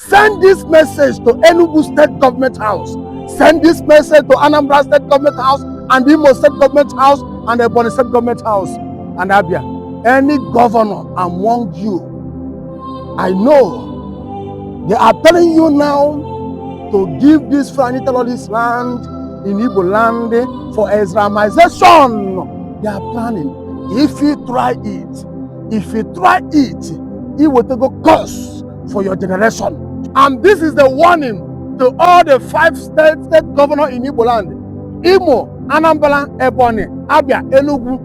Send this message to Enugu State Government House. Send this message to Anambra State Government House and Imo State Government House and the Ebonyi State Government House and Abia. Any governor among you, I know they are telling you now to give this Fulani terrorist land in Igbo land for Islamization. They are planning. If you try it, it will take a course for your generation. And this is the warning to all the 5 state governors in Igbo land. Imo, Anambra, Ebonyi, Abia, Enugu,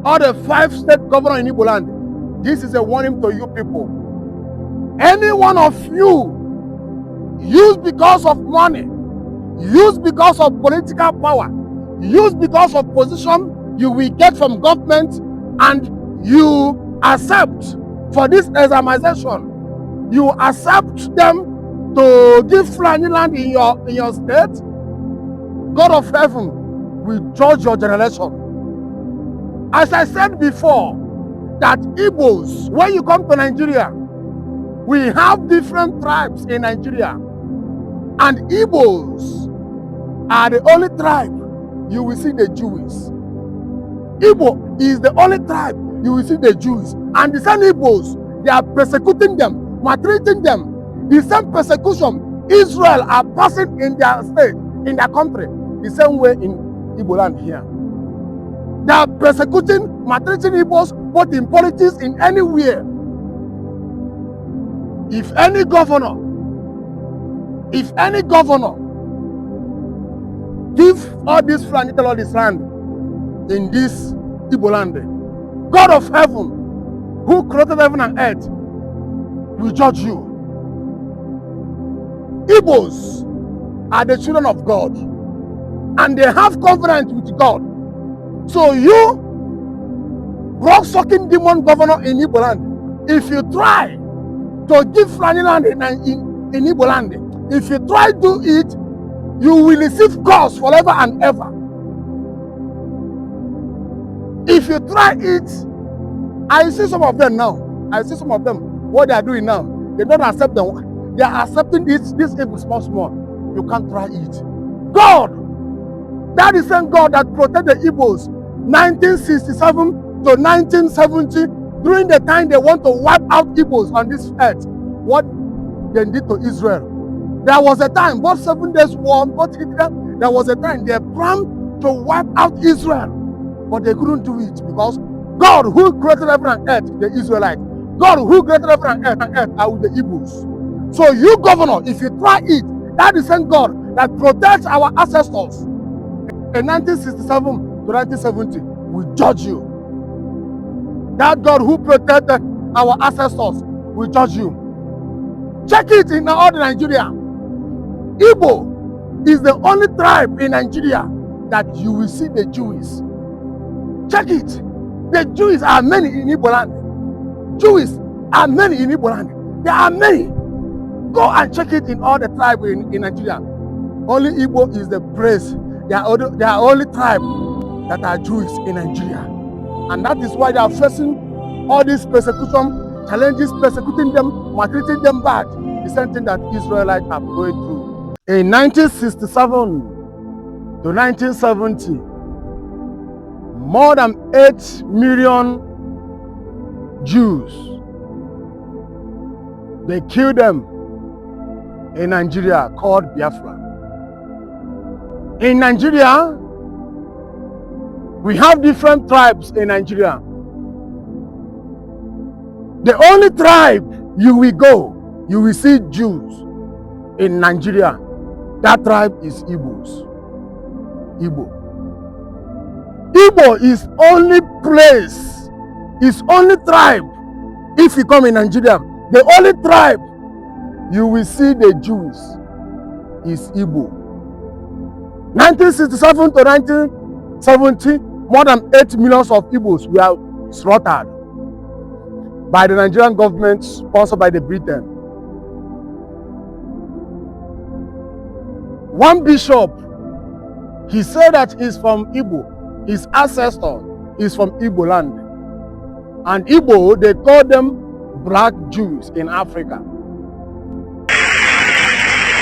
all the 5 state governors in Igbo land. This is a warning to you people. Any one of you used because of money, used because of political power, used because of position you will get from government, and you accept for this Islamization, you accept them to give Fulani land in your state, God of heaven will judge your generation. As I said before, that Igbos, when you come to Nigeria, we have different tribes in Nigeria, and Igbos are the only tribe you will see the Jews. Igbo is the only tribe you will see the Jews. And the same Igbos, they are persecuting them, maltreating them. The same persecution Israel are passing in their state, in their country, the same way in Igbo land here. They are persecuting, maltreating Igbos, both in politics, in anywhere. If any governor give all this Fulani terrorist land in this Igbo land, God of heaven, who created heaven and earth, will judge you. Igbos are the children of God, and they have covenant with God. So you, blood-sucking demon governor in Igbo land, if you try to give Fulani land in Igbo land, if you try to do it, you will receive curse forever and ever. If you try it, I see some of them now. I see some of them, what they are doing now. They don't accept them. They are accepting this evil small. You can't try it. God, that is the same God that protected the Igbos 1967 to 1970, during the time they want to wipe out Igbos on this earth. What they did to Israel. There was a time, both 7 days war, both Hitler, there was a time they planned to wipe out Israel. But they couldn't do it because God who created heaven and earth, the Israelites, God who created heaven and earth are with the Igbos. So you, governor, if you try it, that is the same God that protects our ancestors in 1967 to 1970 will judge you. That God who protected our ancestors will judge you. Check it in all the Nigeria. Igbo is the only tribe in Nigeria that you will see the Jews. Check it. The Jews are many in Igbo land. Jews are many in Igbo land. There are many. Go and check it in all the tribes in Nigeria. Only Igbo is the praise. They are only tribe that are Jews in Nigeria. And that is why they are facing all this persecution, challenges, persecuting them, maltreating them bad. The same thing that Israelites are going through. In 1967 to 1970, more than 8 million Jews, they killed them in Nigeria, called Biafra. In Nigeria, we have different tribes in Nigeria. The only tribe you will go, you will see Jews in Nigeria. That tribe is Igbos. Igbo. Igbo is only place, is only tribe. If you come in Nigeria, the only tribe you will see the Jews is Igbo. 1967 to 1970, more than 8 million of Igbos were slaughtered by the Nigerian government, sponsored by the Britain. One bishop, he said that he's from Igbo. His ancestor is from Igbo land. And Igbo, they call them black Jews in Africa.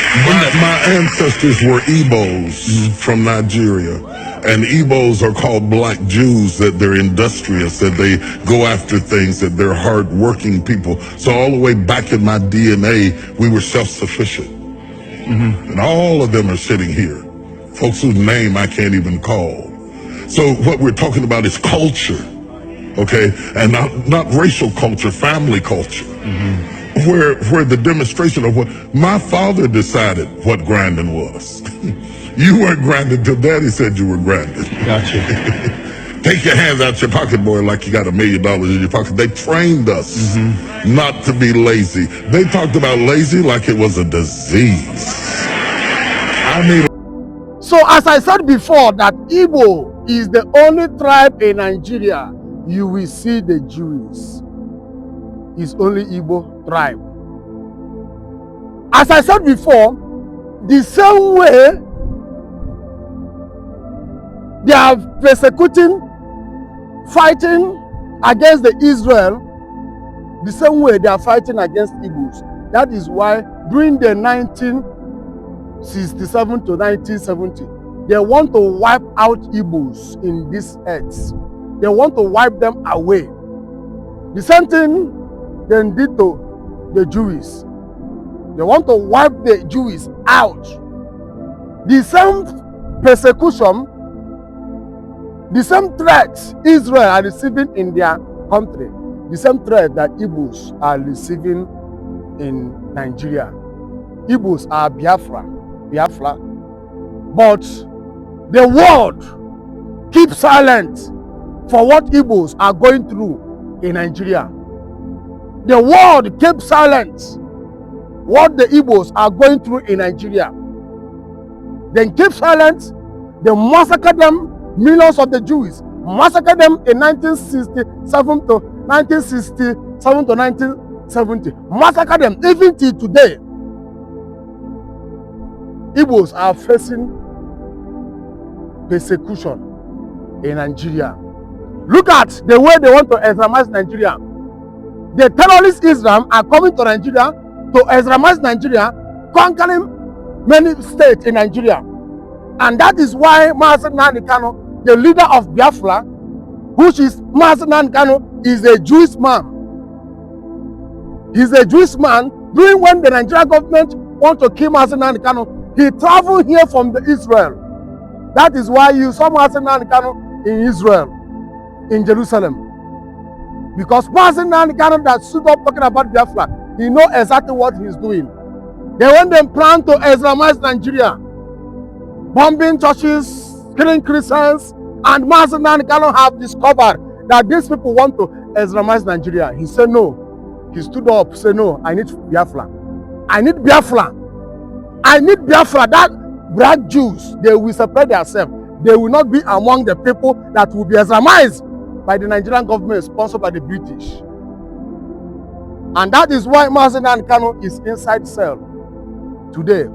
My ancestors were Igbos from Nigeria. And Igbos are called black Jews, that they're industrious, that they go after things, that they're hardworking people. So all the way back in my DNA, we were self-sufficient. And all of them are sitting here. Folks whose name I can't even call. So what we're talking about is culture, okay? And not racial culture, family culture. Where the demonstration of what my father decided what grinding was. You weren't grinding till daddy said you were grinding. Gotcha. Take your hands out your pocket, boy, like you got $1 million in your pocket. They trained us not to be lazy. They talked about lazy like it was a disease. So as I said before, that Igbo is the only tribe in Nigeria you will see the Jews. It's only Igbo tribe. As I said before, the same way they are persecuting, fighting against the Israel, the same way they are fighting against Igbos. That is why during the 1967 to 1970, they want to wipe out Igbos in this earth. They want to wipe them away. The same thing they did to the Jews. They want to wipe the Jews out. The same persecution, the same threats Israel are receiving in their country, the same threat that Igbos are receiving in Nigeria. Igbos are Biafra. But the world keeps silent for what Igbos are going through in Nigeria. The world keeps silent what the Igbos are going through in Nigeria. They keep silent. They massacre them, millions of the Jews. Massacre them in 1967 to 1970. Massacre them even till today. Igbos are facing persecution in Nigeria. Look at the way they want to Islamize Nigeria. The terrorist Islam are coming to Nigeria to Islamize Nigeria, conquering many states in Nigeria. And that is why Mazi Nnamdi Kanu, the leader of Biafra, which is Mazi Nnamdi Kanu, is a Jewish man. He's a Jewish man. During when the Nigerian government want to kill Mazi Nnamdi Kanu, he traveled here from Israel. That is why you saw Mazi Nnamdi Kanu in Israel, in Jerusalem. Because Mazi Nnamdi Kanu that stood up talking about Biafra, he knows exactly what he's doing. They want them plan to Islamize Nigeria, bombing churches, killing Christians, and Mazi Nnamdi Kanu have discovered that these people want to Islamize Nigeria. He said no. He stood up, said no, I need Biafra. I need Biafra. I need Biafra. That black Jews, they will separate themselves. They will not be among the people that will be Islamized by the Nigerian government, sponsored by the British. And that is why Mazi Nnamdi Kanu is inside cell today.